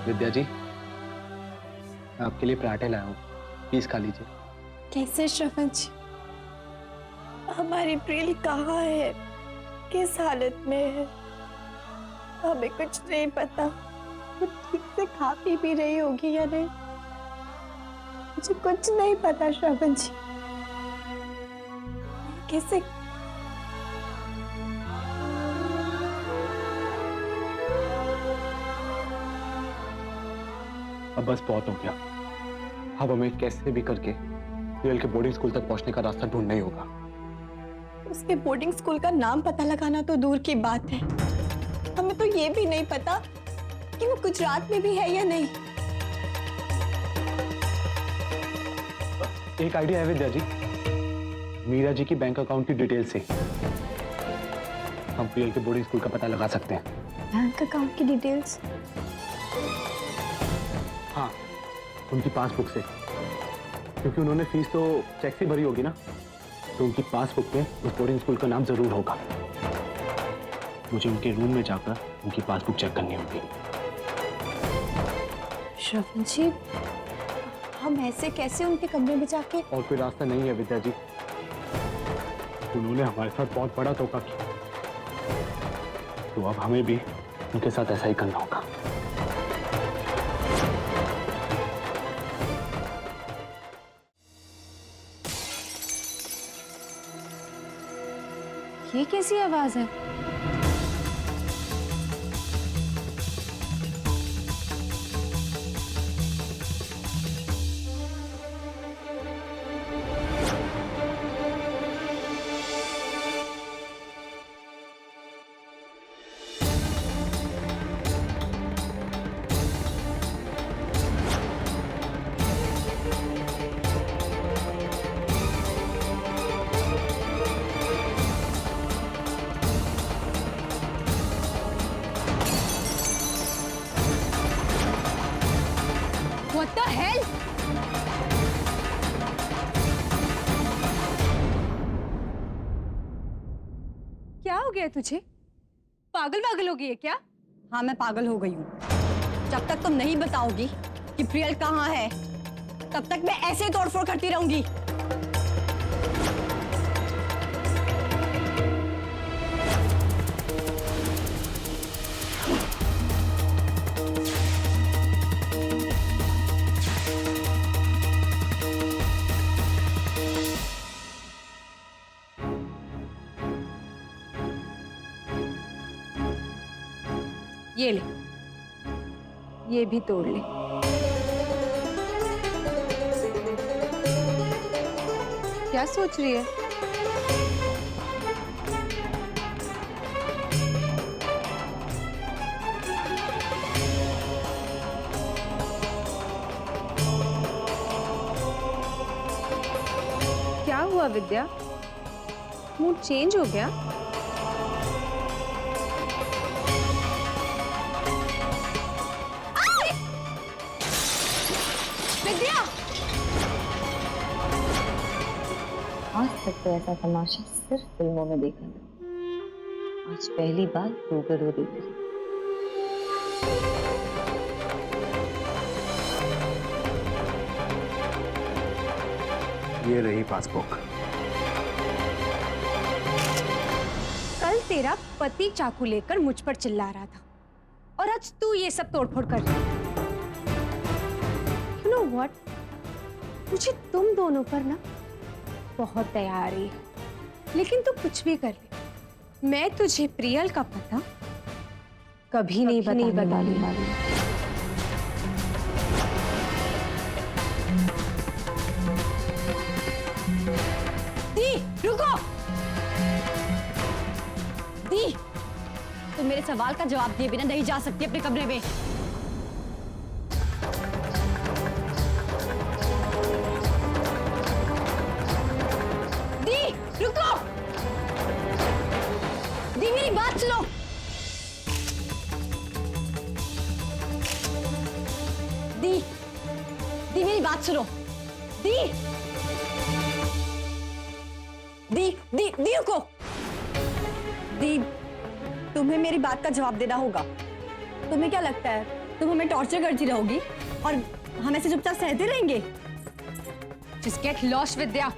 विद्या जी, आपके लिए पराठे लाया हूँ, प्लीज खा लीजिए। कैसे श्रवण जी? हमारी प्रियल कहाँ है, किस हालत में है? हमें कुछ नहीं पता। वो ठीक से खा पी भी रही होगी या नहीं, मुझे कुछ नहीं पता श्रवण जी। कैसे? अब बस बहुत हो गया। अब हमें कैसे भी करके प्रियल के बोर्डिंग स्कूल तक पहुंचने का रास्ता ढूंढना ही होगा। उसके बोर्डिंग स्कूल का नाम पता लगाना तो दूर की बात है, हमें तो ये भी नहीं पता कि वो गुजरात में भी है या नहीं। एक आइडिया है विद्या जी, मीरा जी की बैंक अकाउंट की डिटेल से हम प्रियल के बोर्डिंग स्कूल का पता लगा सकते हैं। बैंक अकाउंट की डिटेल्स? हाँ, उनकी पासबुक से, क्योंकि उन्होंने फीस तो चेक से भरी होगी ना, तो उनकी पासबुक में उस बोर्डिंग स्कूल का नाम जरूर होगा। मुझे उनके रूम में जाकर उनकी पासबुक चेक करनी होगी। श्रवण जी, हम ऐसे कैसे उनके कमरे में जाके? और कोई रास्ता नहीं है विद्या जी, उन्होंने हमारे साथ बहुत बड़ा धोखा किया, तो अब हमें भी उनके साथ ऐसा ही करना होगा। ये कैसी आवाज है? What the hell? क्या हो गया तुझे? पागल हो गई है क्या? हाँ, मैं पागल हो गई हूँ। जब तक तुम नहीं बताओगी कि प्रियल कहाँ है, तब तक मैं ऐसे ही तोड़फोड़ करती रहूंगी। ये ले, ये भी तोड़ ले। क्या सोच रही है? क्या हुआ विद्या? मूड चेंज हो गया? आज तक तो ऐसा तमाशा सिर्फ फिल्मों में देखा था, आज पहली बार रूबरू देख रही। ये रही पासबुक। कल तेरा पति चाकू लेकर मुझ पर चिल्ला रहा था और आज तू ये सब तोड़फोड़ कर रही है। You know what? मुझे तुम दोनों पर ना बहुत दया आ रही है, लेकिन तू कुछ भी कर ले, मैं तुझे प्रियल का पता कभी नहीं बताने वाली। दी, रुको। दी, तुम मेरे सवाल का जवाब दिए बिना नहीं जा सकती अपने कमरे में। दी, रुको। दी, मेरी बात सुनो। दी, मेरी बात सुनो। दी, रुको। दी, तुम्हें मेरी बात का जवाब देना होगा। तुम्हें क्या लगता है तुम हमें टॉर्चर करती रहोगी और हम ऐसे चुपचाप सहते रहेंगे? Just get lost, विद्या।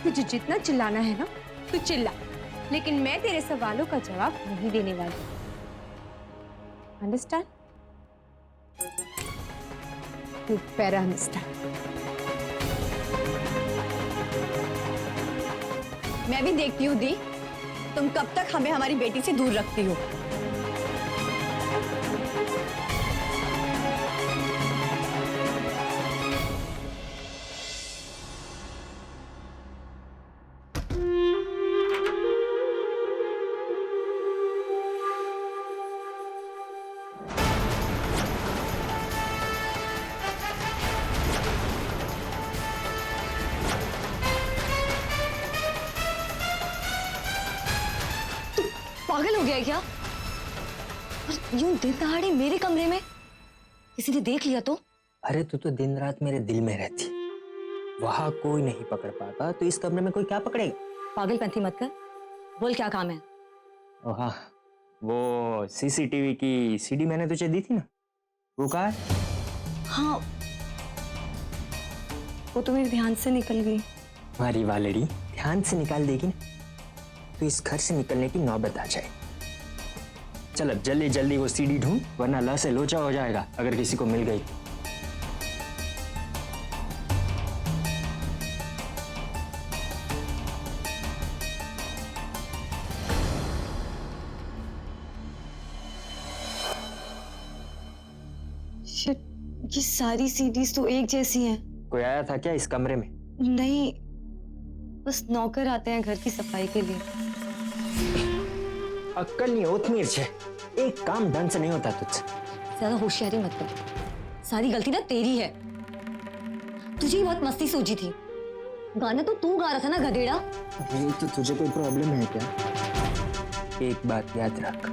तुझे जितना चिल्लाना है ना, तू चिल्ला, लेकिन मैं तेरे सवालों का जवाब नहीं देने वाली। Understand? You better understand. मैं भी देखती हूँ दी, तुम कब तक हमें हमारी बेटी से दूर रखती हो। पागल हो गया है क्या? और यूं दिन दहाड़े मेरे कमरे में किसी ने देख लिया तो? अरे तू तो दिन रात मेरे दिल में रहती, वहां कोई नहीं पकड़ पाता तो इस कमरे में कोई क्या पकड़ेगा? पागलपंथी मत कर, बोल क्या काम है? हाँ, वो सीसीटीवी की सीडी मैंने तुझे दी थी ना, वो कहाँ है? हाँ, वो तो मेरे ध्यान से निकल गई। हमारी वालड़ी ध्यान से निकाल देगी ना तो इस घर से निकलने की नौबत आ जाए। चल अब जल्दी जल्दी वो सीडी ढूंढ, वरना ल से लोचा हो जाएगा अगर किसी को मिल गई। शिट, ये सारी सीडीज तो एक जैसी हैं। कोई आया था क्या इस कमरे में? नहीं, बस नौकर आते हैं घर की सफाई के लिए। अक्कल नहीं होत मिर्च है, एक काम ढंग से नहीं होता तुझसे। ज्यादा होशियारी मत कर, सारी गलती ना तेरी है। तुझे ही बहुत मस्ती सूझी थी, गाना तो तू गा रहा था ना गधेड़ा। ये तो तुझे कोई प्रॉब्लम है क्या? एक बात याद रख,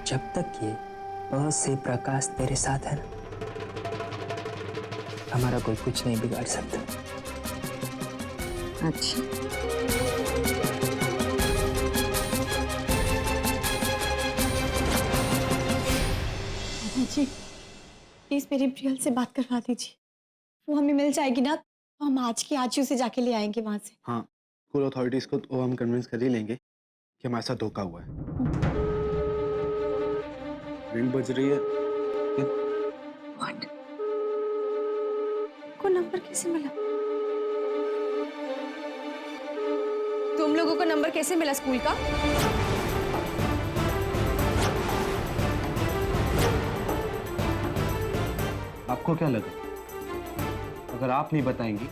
जब तक ये अ से प्रकाश तेरे साथ है ना, हमारा कोई कुछ नहीं बिगाड़ सकता। अच्छा, जी प्लीज मेरी प्रियल से बात करवा दीजिए, वो हमें मिल जाएगी ना तो हम आज की आज ही उसे जाके ले आएंगे वहां से। हाँ, स्कूल अथॉरिटीज को तो हम कन्विंस कर ही लेंगे कि हमारे साथ धोखा हुआ है। रिंग बज रही है। What? को नंबर कैसे मिला? तुम लोगों को नंबर कैसे मिला स्कूल का? आपको क्या लगा, अगर आप नहीं बताएंगी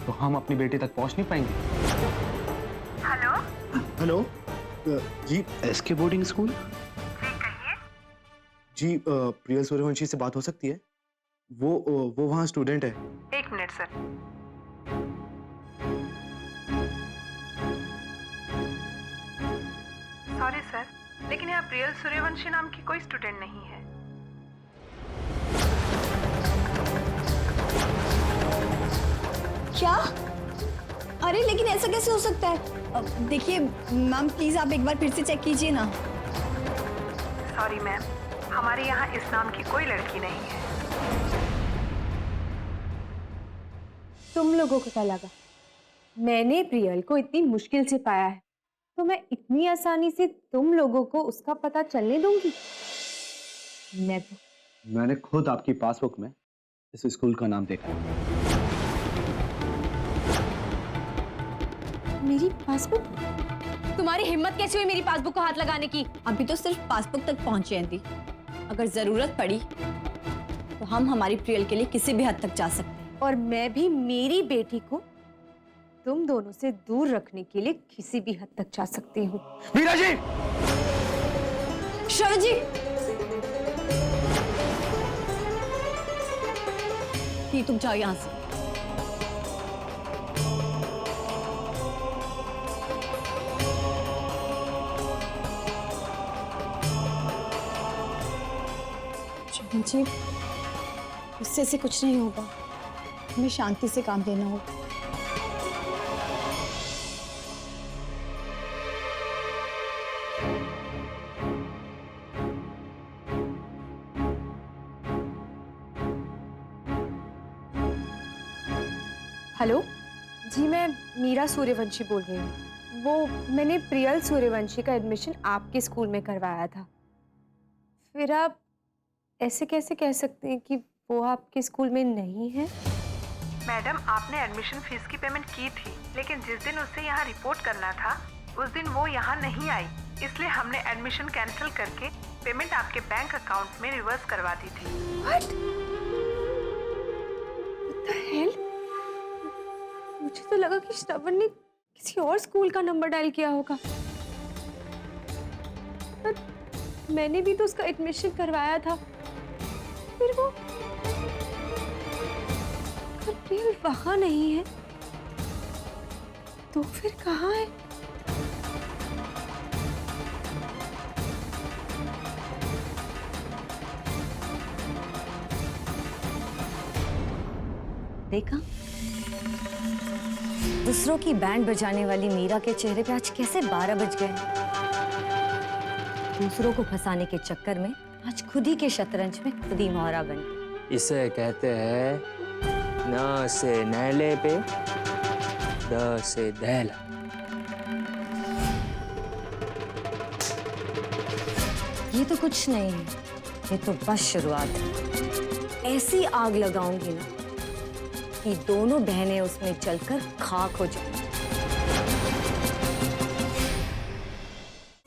तो हम अपनी बेटी तक पहुंच नहीं पाएंगे? हेलो जी, एसके बोर्डिंग स्कूल। जी कहिए। जी प्रियल सूर्यवंशी से बात हो सकती है? वो वहाँ स्टूडेंट है। एक मिनट सर। सॉरी सर, लेकिन यहाँ प्रियल सूर्यवंशी नाम की कोई स्टूडेंट नहीं है। क्या? अरे लेकिन ऐसा कैसे हो सकता है? देखिए मैम, प्लीज आप एक बार फिर से चेक कीजिए ना। सॉरी मैम, हमारे यहाँ इस नाम की कोई लड़की नहीं है। तुम लोगों को क्या लगा मैंने प्रियल को इतनी मुश्किल से पाया है तो मैं इतनी आसानी से तुम लोगों को उसका पता चलने दूंगी? Never. मैंने खुद आपकी पासबुक में इस स्कूल का नाम देखा है। मेरी पासबुक? तुम्हारी हिम्मत कैसे हुई मेरी पासबुक को हाथ लगाने की? अभी तो सिर्फ पासबुक तक पहुंचे हैं दी, अगर जरूरत पड़ी तो हम हमारी प्रियल के लिए किसी भी हद तक जा सकते हैं। और मैं भी मेरी बेटी को तुम दोनों से दूर रखने के लिए किसी भी हद तक जा सकती हूँ। मीरा जी! श्रवण जी, ये तुम जाओ यहाँ से। श्रवण जी, गुस्से से कुछ नहीं होगा, हमें शांति से काम लेना होगा। हेलो जी, मैं मीरा सूर्यवंशी बोल रही हूँ। वो मैंने प्रियल सूर्यवंशी का एडमिशन आपके स्कूल में करवाया था। फिर आप ऐसे कैसे कह सकते हैं कि वो आपके स्कूल में नहीं है? मैडम, आपने एडमिशन फीस की पेमेंट की थी, लेकिन जिस दिन उसे यहाँ रिपोर्ट करना था उस दिन वो यहाँ नहीं आई, इसलिए हमने एडमिशन कैंसिल करके पेमेंट आपके बैंक अकाउंट में रिवर्स करवा दी थी। What the hell? मुझे तो लगा कि श्रवण ने किसी और स्कूल का नंबर डायल किया होगा। पर मैंने भी तो उसका एडमिशन करवाया था। फिर वो प्रियल वहां नहीं है तो फिर कहाँ है? देखा, दूसरों की बैंड बजाने वाली मीरा के चेहरे पे आज कैसे 12 बज गए। दूसरों को फंसाने के चक्कर में आज खुद ही के शतरंज में खुद ही मोहरा बन गई। इसे कहते हैं न से नैले पे द से दहला। ये तो कुछ नहीं है, ये तो बस शुरुआत है। ऐसी आग लगाऊंगी ना कि दोनों बहनें उसमें जलकर खाक हो जाएं।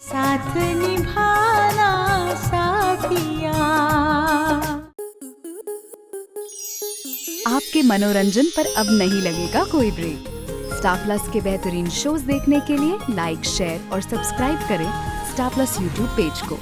साथ निभाना साथिया। आपके मनोरंजन पर अब नहीं लगेगा कोई ब्रेक। स्टार प्लस के बेहतरीन शोज देखने के लिए लाइक, शेयर और सब्सक्राइब करें स्टार प्लस यूट्यूब पेज को।